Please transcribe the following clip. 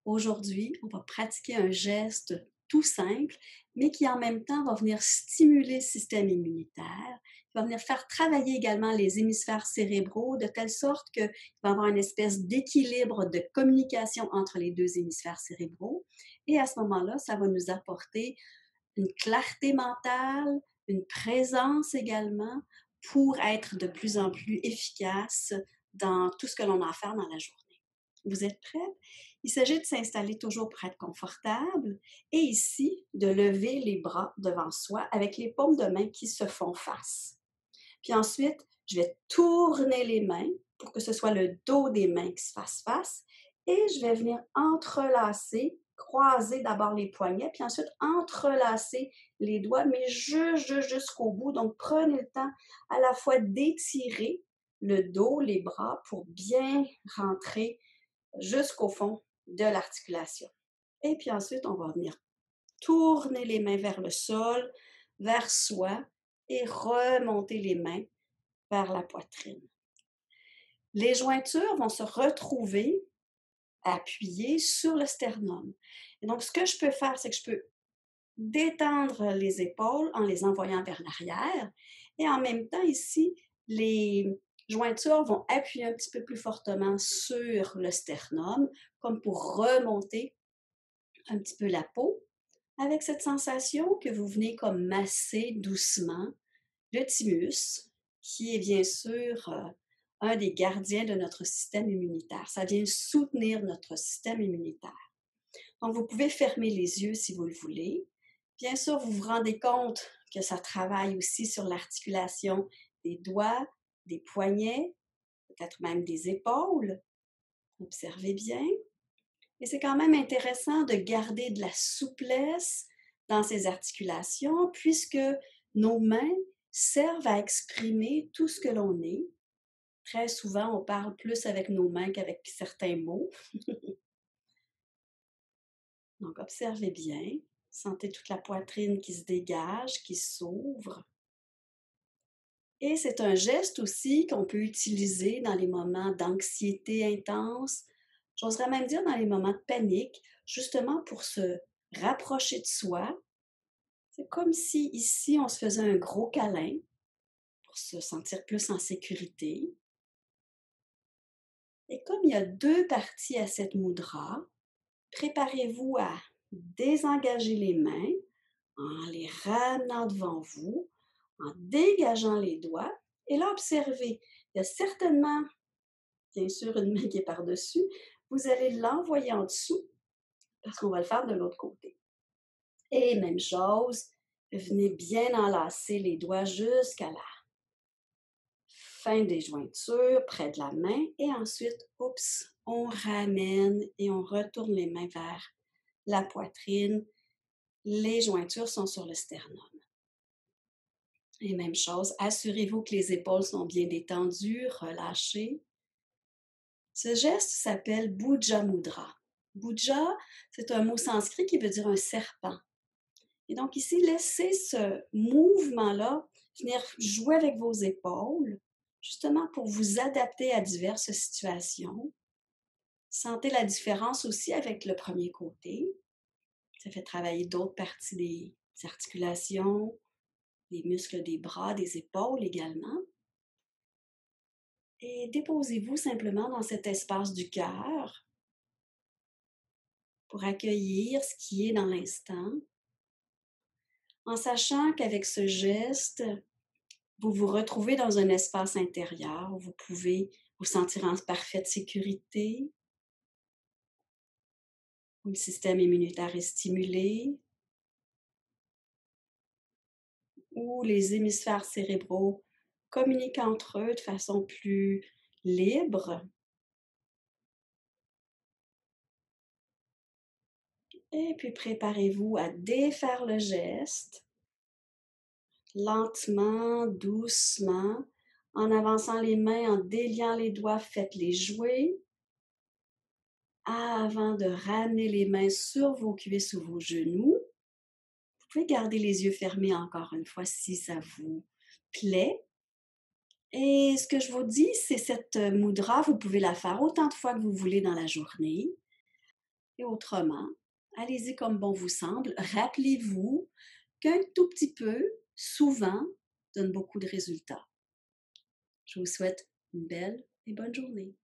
Aujourd'hui, on va pratiquer un geste tout simple, mais qui en même temps va venir stimuler le système immunitaire, qui va venir faire travailler également les hémisphères cérébraux de telle sorte qu'il va y avoir une espèce d'équilibre de communication entre les deux hémisphères cérébraux. Et à ce moment-là, ça va nous apporter une clarté mentale, une présence également pour être de plus en plus efficace dans tout ce que l'on a à faire dans la journée. Vous êtes prêts? Il s'agit de s'installer toujours pour être confortable et ici, de lever les bras devant soi avec les paumes de main qui se font face. Puis ensuite, je vais tourner les mains pour que ce soit le dos des mains qui se fasse face et je vais venir entrelacer, croiser d'abord les poignets, puis ensuite entrelacer les doigts, mais jusqu'au bout. Donc, prenez le temps à la fois d'étirer le dos, les bras pour bien rentrer jusqu'au fond de l'articulation. Et puis ensuite, on va venir tourner les mains vers le sol, vers soi et remonter les mains vers la poitrine. Les jointures vont se retrouver appuyées sur le sternum. Et donc, ce que je peux faire, c'est que je peux détendre les épaules en les envoyant vers l'arrière et en même temps ici, les jointures vont appuyer un petit peu plus fortement sur le sternum, comme pour remonter un petit peu la peau, avec cette sensation que vous venez comme masser doucement le thymus, qui est bien sûr un des gardiens de notre système immunitaire. Ça vient soutenir notre système immunitaire. Donc, vous pouvez fermer les yeux si vous le voulez. Bien sûr, vous vous rendez compte que ça travaille aussi sur l'articulation des doigts, des poignets, peut-être même des épaules. Observez bien. Et c'est quand même intéressant de garder de la souplesse dans ces articulations puisque nos mains servent à exprimer tout ce que l'on est. Très souvent, on parle plus avec nos mains qu'avec certains mots. Donc, observez bien. Sentez toute la poitrine qui se dégage, qui s'ouvre. Et c'est un geste aussi qu'on peut utiliser dans les moments d'anxiété intense, j'oserais même dire dans les moments de panique, justement pour se rapprocher de soi. C'est comme si ici, on se faisait un gros câlin pour se sentir plus en sécurité. Et comme il y a deux parties à cette mudra, préparez-vous à désengager les mains en les ramenant devant vous, en dégageant les doigts. Et là, observez, il y a certainement, bien sûr, une main qui est par-dessus. Vous allez l'envoyer en dessous parce qu'on va le faire de l'autre côté. Et même chose, venez bien enlacer les doigts jusqu'à la fin des jointures, près de la main. Et ensuite, oups, on ramène et on retourne les mains vers la poitrine. Les jointures sont sur le sternum. Et même chose, assurez-vous que les épaules sont bien détendues, relâchées. Ce geste s'appelle Bhuja Mudra. Bhuja, c'est un mot sanskrit qui veut dire un serpent. Et donc ici, laissez ce mouvement-là venir jouer avec vos épaules, justement pour vous adapter à diverses situations. Sentez la différence aussi avec le premier côté. Ça fait travailler d'autres parties des articulations, des muscles des bras, des épaules également. Et déposez-vous simplement dans cet espace du cœur pour accueillir ce qui est dans l'instant, en sachant qu'avec ce geste, vous vous retrouvez dans un espace intérieur où vous pouvez vous sentir en parfaite sécurité, où le système immunitaire est stimulé, où les hémisphères cérébraux communiquent entre eux de façon plus libre. Et puis préparez-vous à défaire le geste, lentement, doucement, en avançant les mains, en déliant les doigts, faites-les jouer. Avant de ramener les mains sur vos cuisses ou vos genoux, vous pouvez garder les yeux fermés encore une fois si ça vous plaît. Et ce que je vous dis, c'est cette mudra, vous pouvez la faire autant de fois que vous voulez dans la journée. et autrement. Allez-y comme bon vous semble. Rappelez-vous qu'un tout petit peu, souvent, donne beaucoup de résultats. Je vous souhaite une belle et bonne journée.